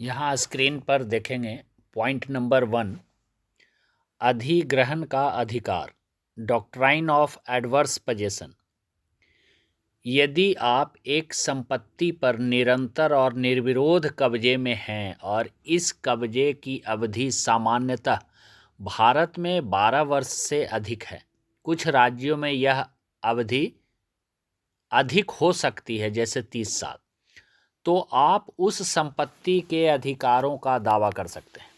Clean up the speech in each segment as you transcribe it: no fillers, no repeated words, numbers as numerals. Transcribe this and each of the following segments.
यहाँ स्क्रीन पर देखेंगे पॉइंट नंबर 1, अधिग्रहण का अधिकार, डॉक्ट्राइन ऑफ एडवर्स पोजेशन। यदि आप एक संपत्ति पर निरंतर और निर्विरोध कब्जे में हैं और इस कब्जे की अवधि सामान्यतः भारत में 12 वर्ष से अधिक है, कुछ राज्यों में यह अवधि अधिक हो सकती है जैसे 30 साल, तो आप उस संपत्ति के अधिकारों का दावा कर सकते हैं।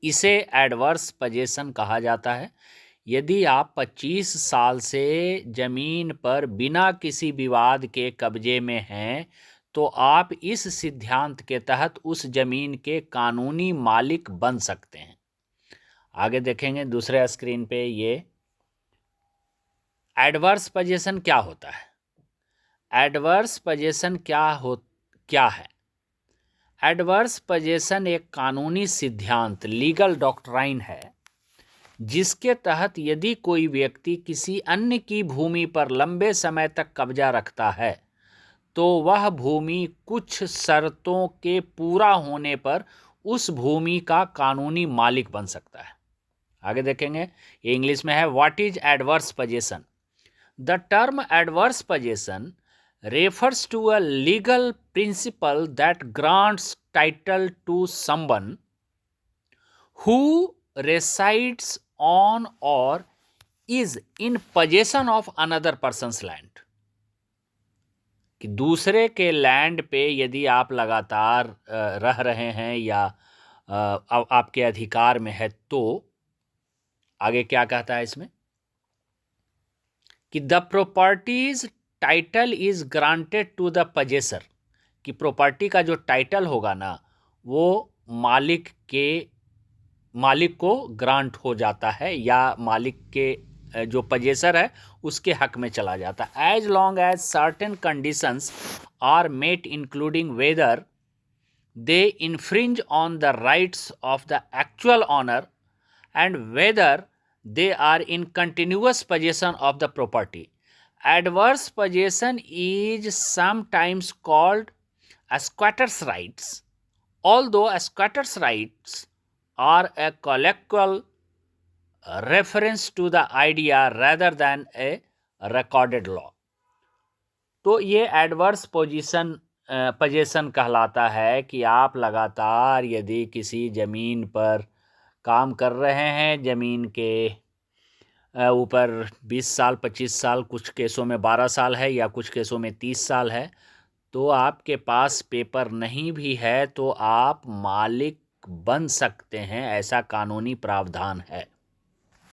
इसे एडवर्स पोजेशन कहा जाता है। यदि आप 25 साल से जमीन पर बिना किसी विवाद के कब्जे में हैं, तो आप इस सिद्धांत के तहत उस जमीन के कानूनी मालिक बन सकते हैं। आगे देखेंगे दूसरे स्क्रीन पे ये एडवर्स पोजेशन क्या होता है। एडवर्स पोजेशन क्या है? एडवर्स पोजेशन एक कानूनी सिद्धांत, लीगल डॉक्ट्राइन है, जिसके तहत यदि कोई व्यक्ति किसी अन्य की भूमि पर लंबे समय तक कब्जा रखता है, तो वह भूमि कुछ शर्तों के पूरा होने पर उस भूमि का कानूनी मालिक बन सकता है। आगे देखेंगे, ये इंग्लिश में है, what is adverse possession? The term adverse possession refers to a legal principle that grants title to someone who resides on or is in possession of another person's land। कि दूसरे के लैंड पे यदि आप लगातार रह रहे हैं या आपके अधिकार में है, तो आगे क्या कहता है इसमें कि the property's title is granted to the possessor, कि प्रॉपर्टी का जो टाइटल होगा ना, वो मालिक को ग्रांट हो जाता है या मालिक के जो पजेसर है उसके हक में चला जाता है। As long as certain conditions are met, including whether they infringe on the rights of the actual owner and whether they are in continuous possession of the property. Adverse possession is sometimes called a squatter's rights, although a squatter's rights are a colloquial reference to the idea rather than a recorded law। तो ये adverse position कहलाता है कि आप लगातार यदि किसी ज़मीन पर काम कर रहे हैं, ज़मीन के ऊपर 20 साल 25 साल, कुछ केसों में 12 साल है या कुछ केसों में 30 साल है, तो आपके पास पेपर नहीं भी है तो आप मालिक बन सकते हैं, ऐसा कानूनी प्रावधान है।